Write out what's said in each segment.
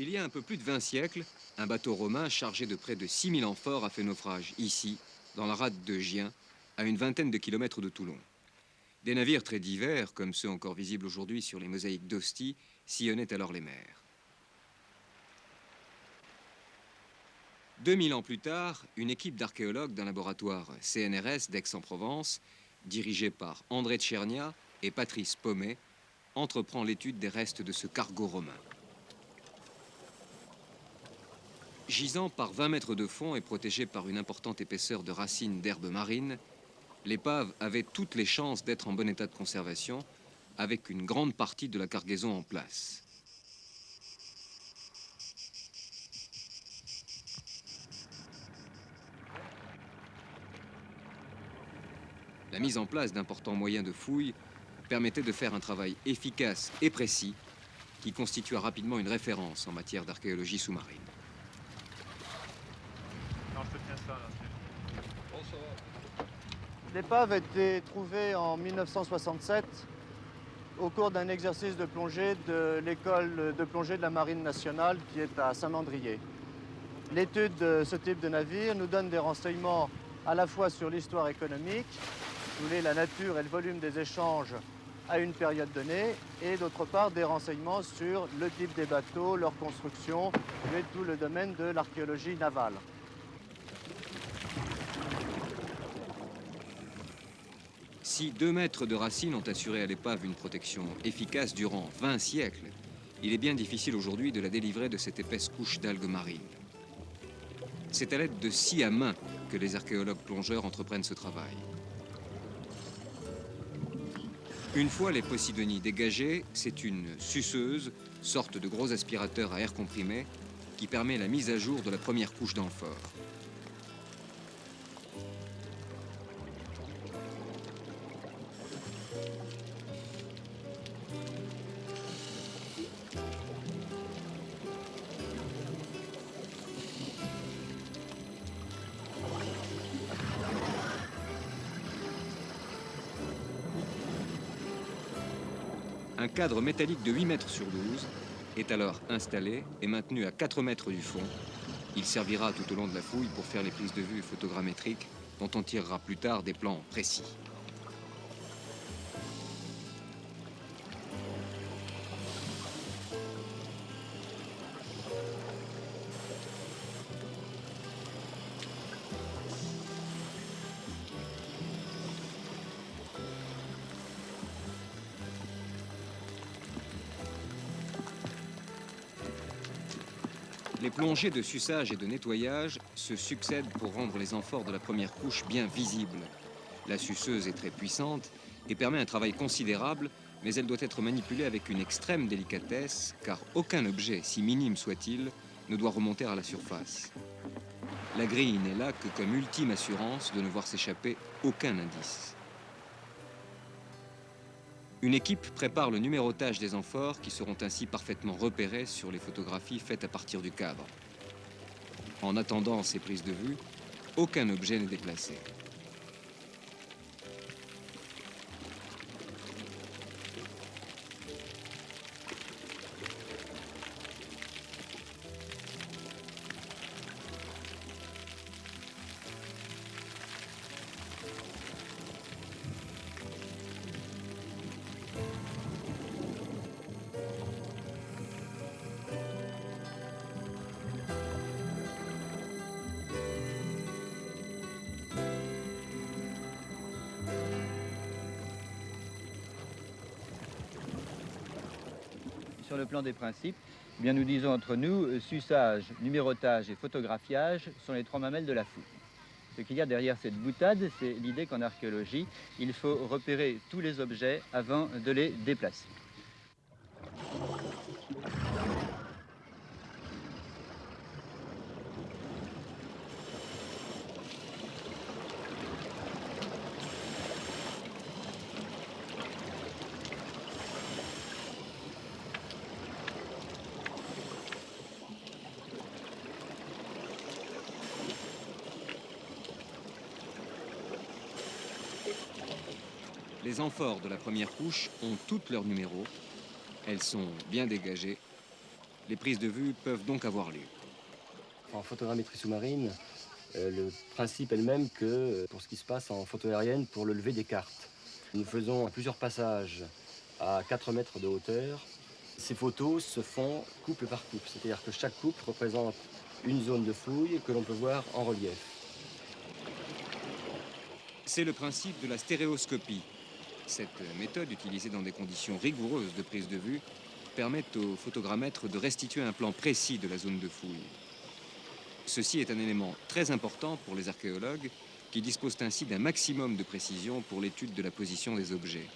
Il y a un peu plus de 20 siècles, un bateau romain chargé de près de 6000 amphores a fait naufrage ici, dans la rade de Gien, à une vingtaine de kilomètres de Toulon. Des navires très divers, comme ceux encore visibles aujourd'hui sur les mosaïques d'Ostie, sillonnaient alors les mers. 2000 ans plus tard, une équipe d'archéologues d'un laboratoire CNRS d'Aix-en-Provence, dirigée par André Tchernia et Patrice Pommet, entreprend l'étude des restes de ce cargo romain. Gisant par 20 mètres de fond et protégé par une importante épaisseur de racines d'herbes marines, l'épave avait toutes les chances d'être en bon état de conservation, avec une grande partie de la cargaison en place. La mise en place d'importants moyens de fouille permettait de faire un travail efficace et précis qui constitua rapidement une référence en matière d'archéologie sous-marine. Non, je te tiens ça, là. L'épave a été trouvée en 1967 au cours d'un exercice de plongée de l'école de plongée de la Marine nationale qui est à Saint-Mandrier. L'étude de ce type de navire nous donne des renseignements à la fois sur l'histoire économique, si vous voulez, la nature et le volume des échanges à une période donnée, et d'autre part des renseignements sur le type des bateaux, leur construction, et tout le domaine de l'archéologie navale. Si 2 mètres de racines ont assuré à l'épave une protection efficace durant 20 siècles, il est bien difficile aujourd'hui de la délivrer de cette épaisse couche d'algues marines. C'est à l'aide de scies à main que les archéologues plongeurs entreprennent ce travail. Une fois les Posidonies dégagées, c'est une suceuse, sorte de gros aspirateur à air comprimé, qui permet la mise à jour de la première couche d'amphore. Un cadre métallique de 8 mètres sur 12 est alors installé et maintenu à 4 mètres du fond. Il servira tout au long de la fouille pour faire les prises de vue photogrammétriques dont on tirera plus tard des plans précis. Les plongées de suçage et de nettoyage se succèdent pour rendre les amphores de la première couche bien visibles. La suceuse est très puissante et permet un travail considérable, mais elle doit être manipulée avec une extrême délicatesse, car aucun objet, si minime soit-il, ne doit remonter à la surface. La grille n'est là que comme ultime assurance de ne voir s'échapper aucun indice. Une équipe prépare le numérotage des amphores qui seront ainsi parfaitement repérés sur les photographies faites à partir du cadre. En attendant ces prises de vue, aucun objet n'est déplacé. Sur le plan des principes, eh bien nous disons entre nous, suçage, numérotage et photographiage sont les trois mamelles de la fouille. Ce qu'il y a derrière cette boutade, c'est l'idée qu'en archéologie, il faut repérer tous les objets avant de les déplacer. Les amphores de la première couche ont toutes leurs numéros. Elles sont bien dégagées Les prises de vue peuvent donc avoir lieu. En photogrammétrie sous-marine, le principe est le même que pour ce qui se passe en photo aérienne pour le lever des cartes. Nous faisons plusieurs passages à 4 mètres de hauteur. Ces photos se font couple par couple, c'est-à-dire que chaque couple représente une zone de fouille que l'on peut voir en relief. C'est le principe de la stéréoscopie. Cette méthode, utilisée dans des conditions rigoureuses de prise de vue, permet au photogrammètre de restituer un plan précis de la zone de fouille. Ceci est un élément très important pour les archéologues qui disposent ainsi d'un maximum de précision pour l'étude de la position des objets.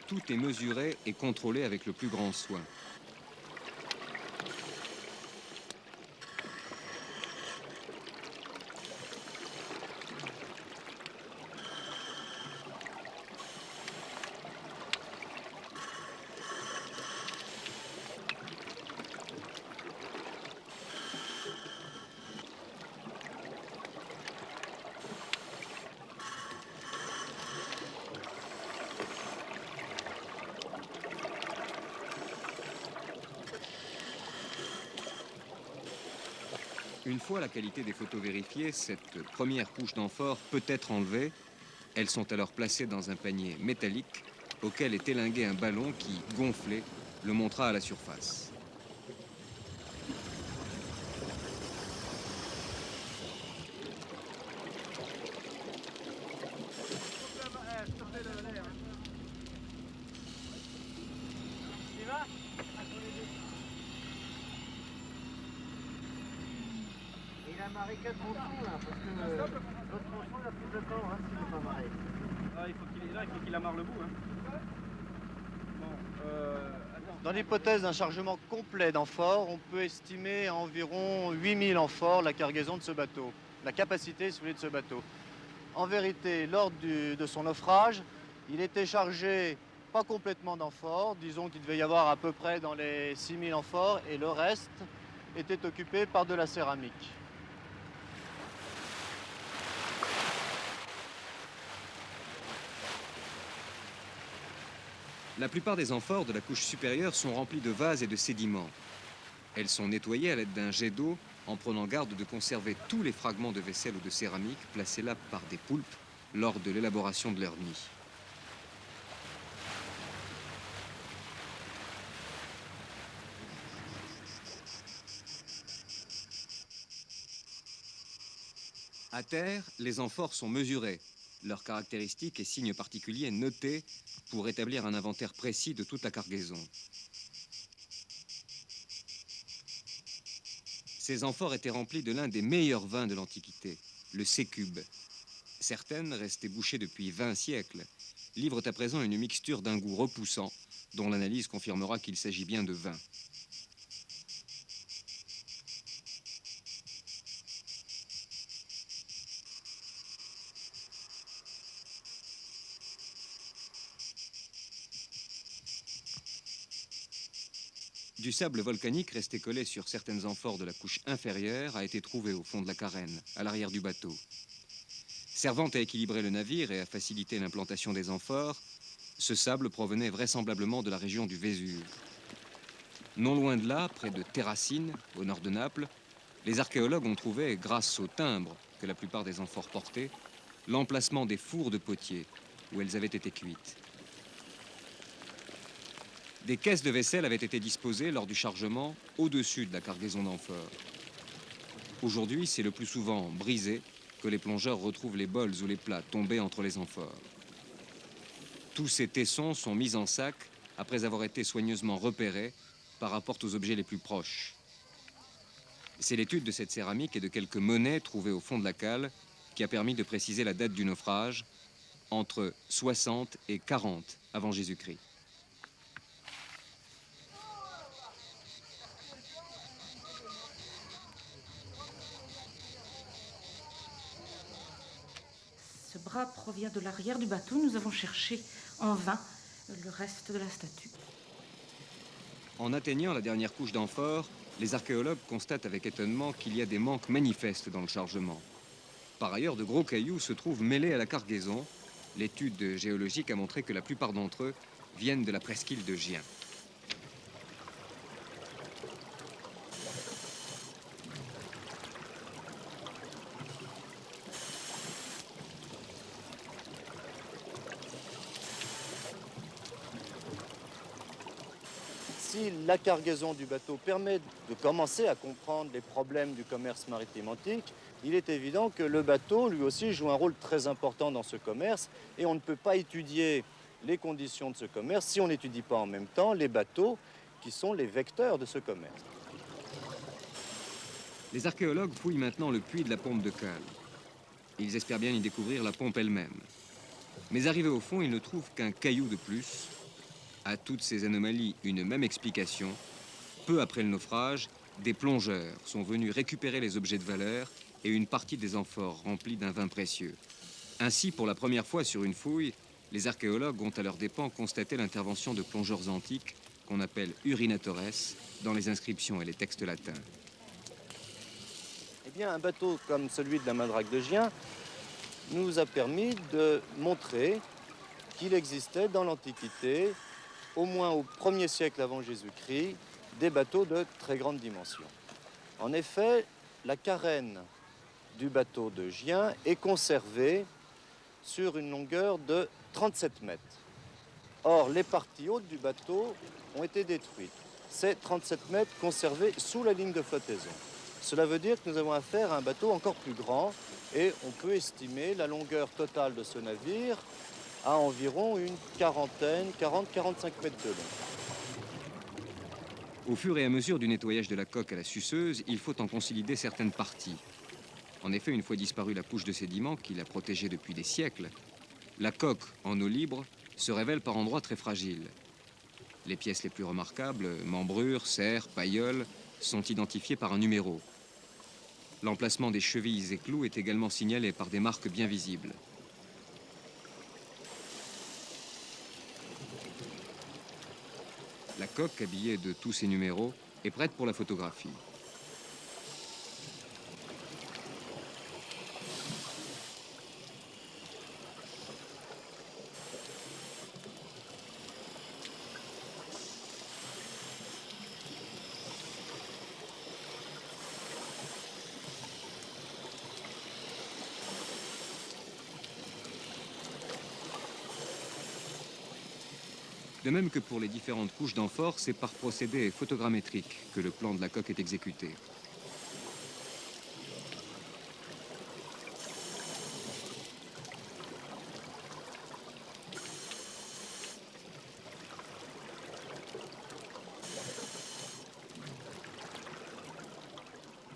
Tout est mesuré et contrôlé avec le plus grand soin. Une fois la qualité des photos vérifiée, cette première couche d'amphore peut être enlevée. Elles sont alors placées dans un panier métallique auquel est élingué un ballon qui, gonflé, le montera à la surface. Il a marré 4 tronçons là, parce que l'autre tronçon il a plus de temps s'il n'est pas marré. Ah, il faut qu'il amarre le bout. Hein. Bon, Dans l'hypothèse d'un chargement complet d'amphores, on peut estimer à environ 8000 amphores la cargaison de ce bateau, la capacité si vous voulez, de ce bateau. En vérité, lors de son naufrage, il était chargé pas complètement d'amphores, disons qu'il devait y avoir à peu près dans les 6000 amphores, et le reste était occupé par de la céramique. La plupart des amphores de la couche supérieure sont remplies de vases et de sédiments. Elles sont nettoyées à l'aide d'un jet d'eau en prenant garde de conserver tous les fragments de vaisselle ou de céramique placés là par des poulpes lors de l'élaboration de leur nid. À terre, les amphores sont mesurés, leurs caractéristiques et signes particuliers notés pour établir un inventaire précis de toute la cargaison. Ces amphores étaient remplis de l'un des meilleurs vins de l'Antiquité, le sécube. Certaines, restées bouchées depuis 20 siècles, livrent à présent une mixture d'un goût repoussant, dont l'analyse confirmera qu'il s'agit bien de vin. Du sable volcanique resté collé sur certaines amphores de la couche inférieure a été trouvé au fond de la carène, à l'arrière du bateau. Servant à équilibrer le navire et à faciliter l'implantation des amphores, ce sable provenait vraisemblablement de la région du Vésuve. Non loin de là, près de Terracine, au nord de Naples, les archéologues ont trouvé, grâce au timbre que la plupart des amphores portaient, l'emplacement des fours de potier où elles avaient été cuites. Des caisses de vaisselle avaient été disposées lors du chargement au-dessus de la cargaison d'amphores. Aujourd'hui, c'est le plus souvent brisé que les plongeurs retrouvent les bols ou les plats tombés entre les amphores. Tous ces tessons sont mis en sac après avoir été soigneusement repérés par rapport aux objets les plus proches. C'est l'étude de cette céramique et de quelques monnaies trouvées au fond de la cale qui a permis de préciser la date du naufrage, entre 60 et 40 avant Jésus-Christ. Ce bras provient de l'arrière du bateau. Nous avons cherché en vain le reste de la statue. En atteignant la dernière couche d'amphores, les archéologues constatent avec étonnement qu'il y a des manques manifestes dans le chargement. Par ailleurs, de gros cailloux se trouvent mêlés à la cargaison. L'étude géologique a montré que la plupart d'entre eux viennent de la presqu'île de Gien. Si la cargaison du bateau permet de commencer à comprendre les problèmes du commerce maritime antique, il est évident que le bateau, lui aussi, joue un rôle très important dans ce commerce et on ne peut pas étudier les conditions de ce commerce si on n'étudie pas en même temps les bateaux qui sont les vecteurs de ce commerce. Les archéologues fouillent maintenant le puits de la pompe de cale. Ils espèrent bien y découvrir la pompe elle-même. Mais arrivés au fond, ils ne trouvent qu'un caillou de plus. À toutes ces anomalies, une même explication. Peu après le naufrage, des plongeurs sont venus récupérer les objets de valeur et une partie des amphores remplies d'un vin précieux. Ainsi, pour la première fois sur une fouille, les archéologues ont à leurs dépens constaté l'intervention de plongeurs antiques qu'on appelle urinatores dans les inscriptions et les textes latins. Eh bien, un bateau comme celui de la Madrague de Gien nous a permis de montrer qu'il existait dans l'Antiquité, au moins au 1er siècle avant Jésus-Christ, des bateaux de très grande dimension. En effet, la carène du bateau de Gien est conservée sur une longueur de 37 mètres. Or, les parties hautes du bateau ont été détruites. Ces 37 mètres conservés sous la ligne de flottaison. Cela veut dire que nous avons affaire à un bateau encore plus grand et on peut estimer la longueur totale de ce navire à environ une quarantaine, 40-45 mètres de long. Au fur et à mesure du nettoyage de la coque à la suceuse, il faut en consolider certaines parties. En effet, une fois disparue la couche de sédiments qui l'a protégée depuis des siècles, la coque en eau libre se révèle par endroits très fragiles. Les pièces les plus remarquables, membrures, serres, pailloles, sont identifiées par un numéro. L'emplacement des chevilles et clous est également signalé par des marques bien visibles. La coque, habillée de tous ces numéros, est prête pour la photographie. De même que pour les différentes couches d'amphores, c'est par procédé photogrammétrique que le plan de la coque est exécuté.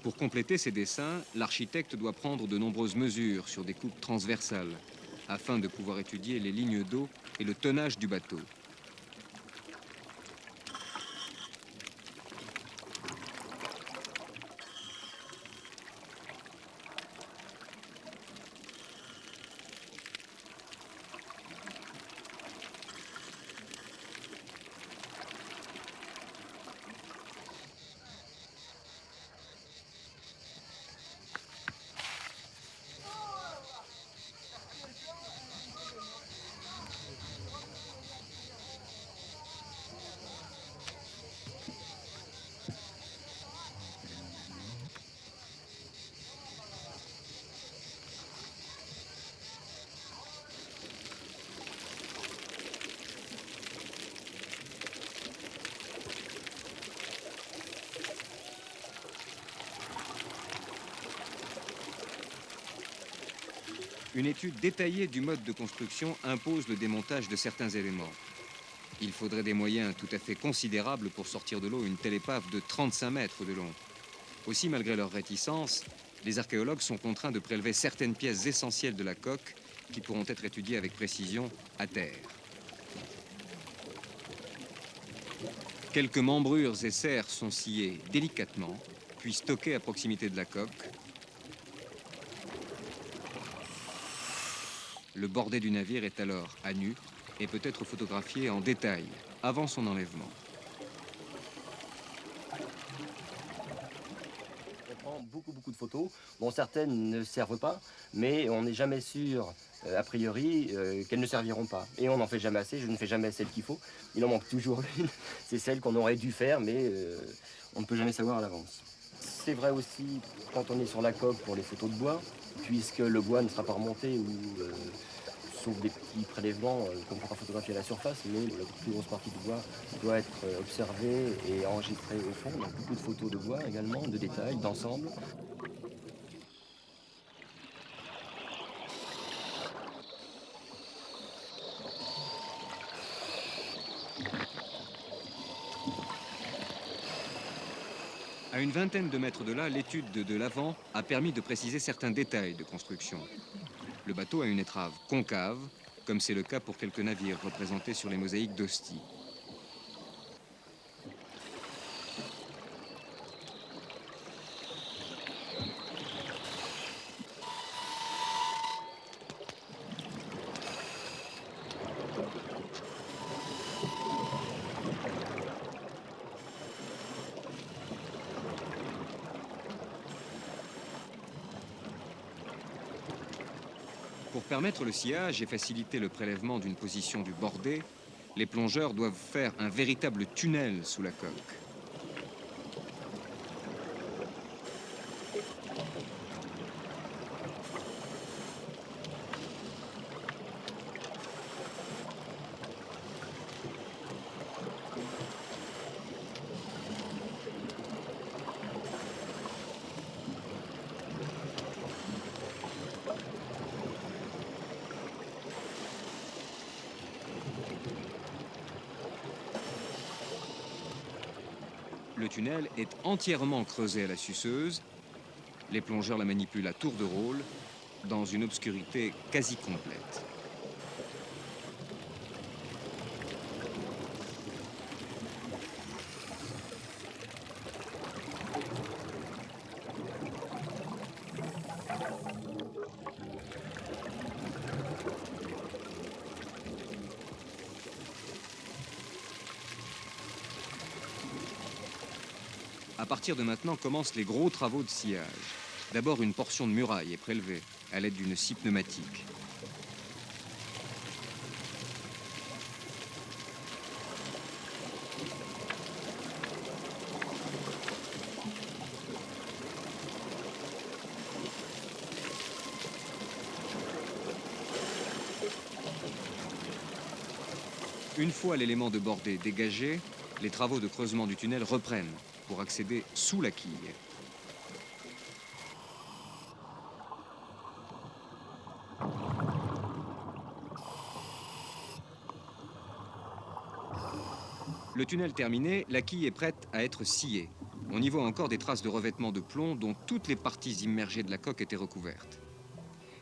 Pour compléter ces dessins, l'architecte doit prendre de nombreuses mesures sur des coupes transversales afin de pouvoir étudier les lignes d'eau et le tonnage du bateau. Une étude détaillée du mode de construction impose le démontage de certains éléments. Il faudrait des moyens tout à fait considérables pour sortir de l'eau une telle épave de 35 mètres de long. Aussi, malgré leur réticence, les archéologues sont contraints de prélever certaines pièces essentielles de la coque qui pourront être étudiées avec précision à terre. Quelques membrures et serres sont sciées délicatement, puis stockées à proximité de la coque. Le bordé du navire est alors à nu et peut être photographié en détail avant son enlèvement. photos, dont certaines ne servent pas, mais on n'est jamais sûr, a priori, qu'elles ne serviront pas. Et on n'en fait jamais assez, je ne fais jamais celle qu'il faut. Il en manque toujours une, c'est celle qu'on aurait dû faire, mais on ne peut jamais savoir à l'avance. C'est vrai aussi quand on est sur la coque pour les photos de bois, puisque le bois ne sera pas remonté ou sauf des petits prélèvements qu'on pourra photographier à la surface, mais la plus grosse partie du bois doit être observée et enregistrée au fond. Donc beaucoup de photos de bois également, de détails, d'ensemble. À une vingtaine de mètres de là, l'étude de l'avant a permis de préciser certains détails de construction. Le bateau a une étrave concave, comme c'est le cas pour quelques navires représentés sur les mosaïques d'Ostie. Pour permettre le sciage et faciliter le prélèvement d'une position du bordé, les plongeurs doivent faire un véritable tunnel sous la coque. Le tunnel est entièrement creusé à la suceuse. Les plongeurs la manipulent à tour de rôle dans une obscurité quasi complète. À partir de maintenant commencent les gros travaux de sciage. D'abord, une portion de muraille est prélevée à l'aide d'une scie pneumatique. Une fois l'élément de bordée dégagé, les travaux de creusement du tunnel reprennent pour accéder sous la quille. Le tunnel terminé, la quille est prête à être sciée. On y voit encore des traces de revêtement de plomb dont toutes les parties immergées de la coque étaient recouvertes.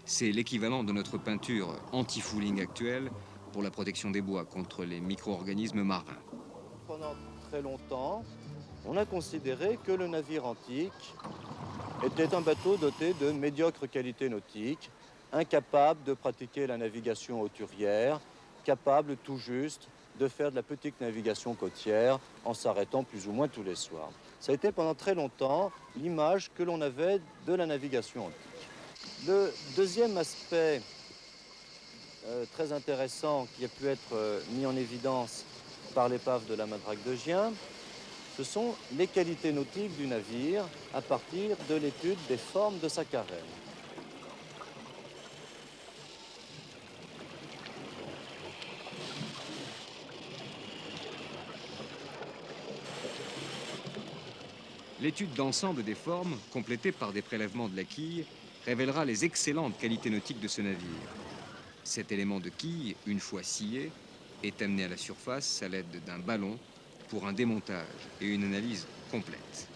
C'est l'équivalent de notre peinture anti-fouling actuelle pour la protection des bois contre les micro-organismes marins. Pendant très longtemps, on a considéré que le navire antique était un bateau doté de médiocre qualité nautique, incapable de pratiquer la navigation hauturière, capable tout juste de faire de la petite navigation côtière en s'arrêtant plus ou moins tous les soirs. Ça a été pendant très longtemps l'image que l'on avait de la navigation antique. Le deuxième aspect très intéressant qui a pu être mis en évidence par l'épave de la Madrague de Gien, ce sont les qualités nautiques du navire à partir de l'étude des formes de sa carène. L'étude d'ensemble des formes, complétée par des prélèvements de la quille, révélera les excellentes qualités nautiques de ce navire. Cet élément de quille, une fois scié, est amené à la surface à l'aide d'un ballon pour un démontage et une analyse complète.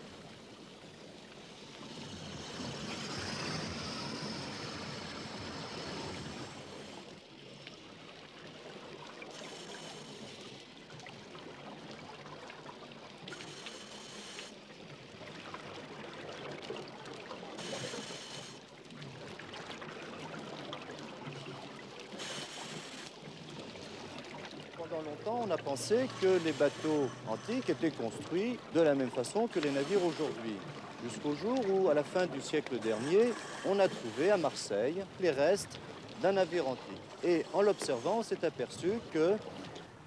Pendant longtemps, on a pensé que les bateaux antiques étaient construits de la même façon que les navires aujourd'hui. Jusqu'au jour où, à la fin du siècle dernier, on a trouvé à Marseille les restes d'un navire antique. Et en l'observant, on s'est aperçu que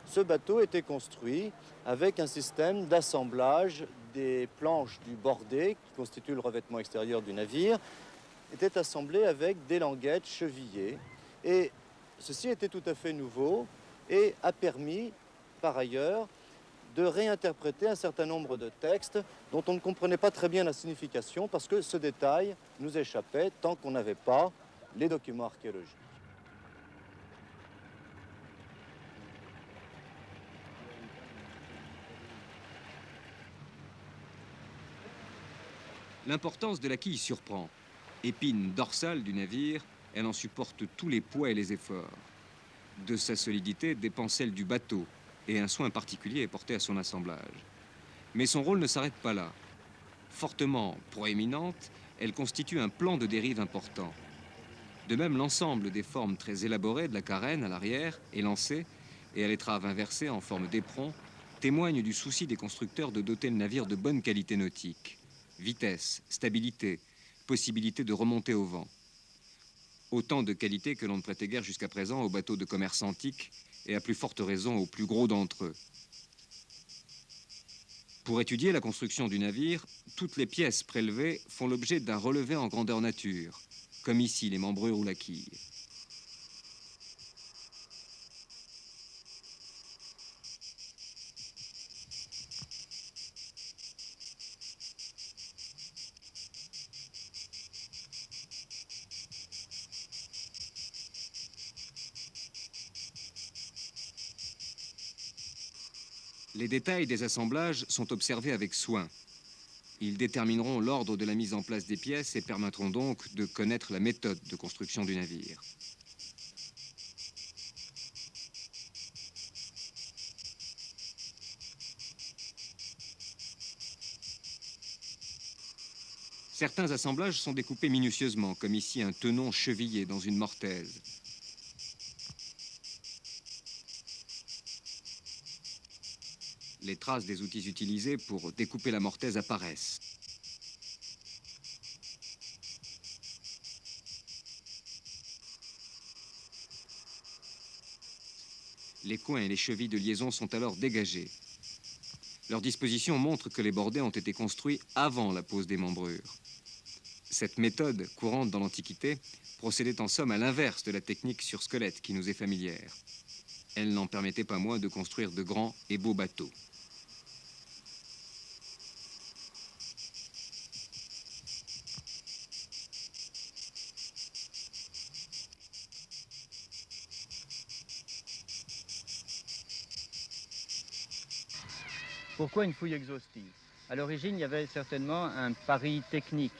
ce bateau était construit avec un système d'assemblage des planches du bordé, qui constitue le revêtement extérieur du navire, était assemblé avec des languettes chevillées. Et ceci était tout à fait nouveau et a permis, par ailleurs, de réinterpréter un certain nombre de textes dont on ne comprenait pas très bien la signification parce que ce détail nous échappait tant qu'on n'avait pas les documents archéologiques. L'importance de la quille surprend. Épine dorsale du navire, elle en supporte tous les poids et les efforts. De sa solidité dépend celle du bateau, et un soin particulier est porté à son assemblage. Mais son rôle ne s'arrête pas là. Fortement proéminente, elle constitue un plan de dérive important. De même, l'ensemble des formes très élaborées de la carène à l'arrière, élancée, et à l'étrave inversée en forme d'éperon, témoignent du souci des constructeurs de doter le navire de bonne qualité nautique. Vitesse, stabilité, possibilité de remonter au vent. Autant de qualités que l'on ne prêtait guère jusqu'à présent aux bateaux de commerce antiques et à plus forte raison aux plus gros d'entre eux. Pour étudier la construction du navire, toutes les pièces prélevées font l'objet d'un relevé en grandeur nature, comme ici les membrures ou la quille. Les détails des assemblages sont observés avec soin. Ils détermineront l'ordre de la mise en place des pièces et permettront donc de connaître la méthode de construction du navire. Certains assemblages sont découpés minutieusement, comme ici un tenon chevillé dans une mortaise. Les traces des outils utilisés pour découper la mortaise apparaissent. Les coins et les chevilles de liaison sont alors dégagés. Leur disposition montre que les bordets ont été construits avant la pose des membrures. Cette méthode, courante dans l'Antiquité, procédait en somme à l'inverse de la technique sur squelette qui nous est familière. Elle n'en permettait pas moins de construire de grands et beaux bateaux. Pourquoi une fouille exhaustive? À l'origine, il y avait certainement un pari technique.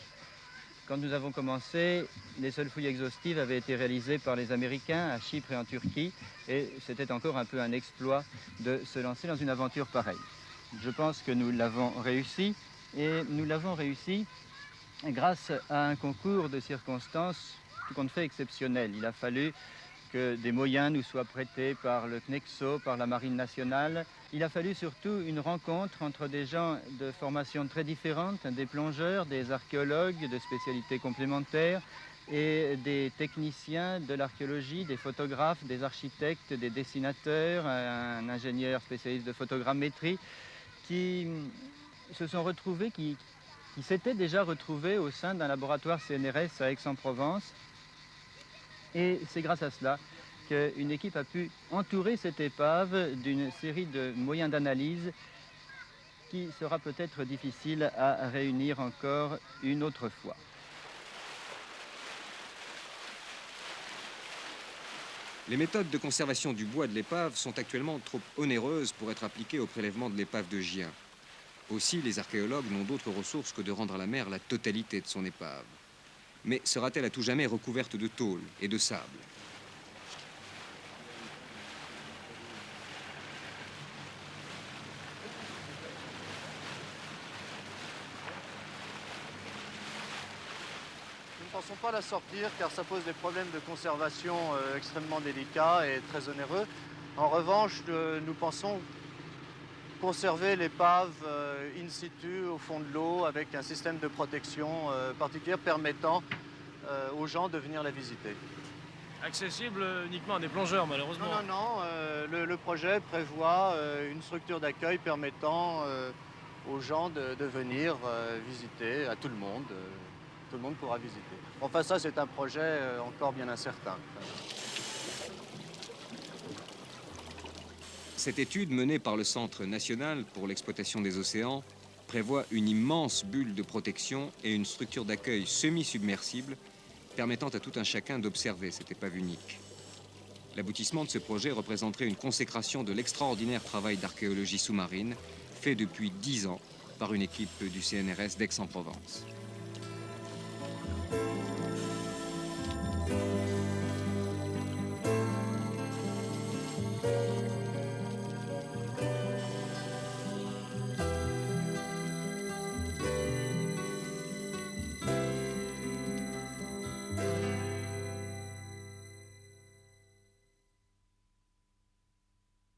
Quand nous avons commencé, les seules fouilles exhaustives avaient été réalisées par les Américains à Chypre et en Turquie, et c'était encore un peu un exploit de se lancer dans une aventure pareille. Je pense que nous l'avons réussi, et nous l'avons réussi grâce à un concours de circonstances tout compte fait exceptionnel. Il a fallu que des moyens nous soient prêtés par le CNEXO, par la Marine nationale. Il a fallu surtout une rencontre entre des gens de formations très différentes, des plongeurs, des archéologues de spécialités complémentaires et des techniciens de l'archéologie, des photographes, des architectes, des dessinateurs, un ingénieur spécialiste de photogrammétrie qui se sont retrouvés, qui s'étaient déjà retrouvés au sein d'un laboratoire CNRS à Aix-en-Provence. Et c'est grâce à cela qu'une équipe a pu entourer cette épave d'une série de moyens d'analyse qui sera peut-être difficile à réunir encore une autre fois. Les méthodes de conservation du bois de l'épave sont actuellement trop onéreuses pour être appliquées au prélèvement de l'épave de Gien. Aussi, les archéologues n'ont d'autre ressource que de rendre à la mer la totalité de son épave. Mais sera-t-elle à tout jamais recouverte de tôle et de sable? Nous ne pensons pas la sortir car ça pose des problèmes de conservation extrêmement délicats et très onéreux. En revanche, nous pensons conserver l'épave in situ au fond de l'eau avec un système de protection particulier permettant aux gens de venir la visiter. Accessible uniquement à des plongeurs, malheureusement. Non, le projet prévoit une structure d'accueil permettant aux gens de venir visiter, à tout le monde. Tout le monde pourra visiter. Enfin, ça, c'est un projet encore bien incertain. Cette étude menée par le Centre national pour l'exploitation des océans prévoit une immense bulle de protection et une structure d'accueil semi-submersible permettant à tout un chacun d'observer cette épave unique. L'aboutissement de ce projet représenterait une consécration de l'extraordinaire travail d'archéologie sous-marine fait depuis 10 ans par une équipe du CNRS d'Aix-en-Provence.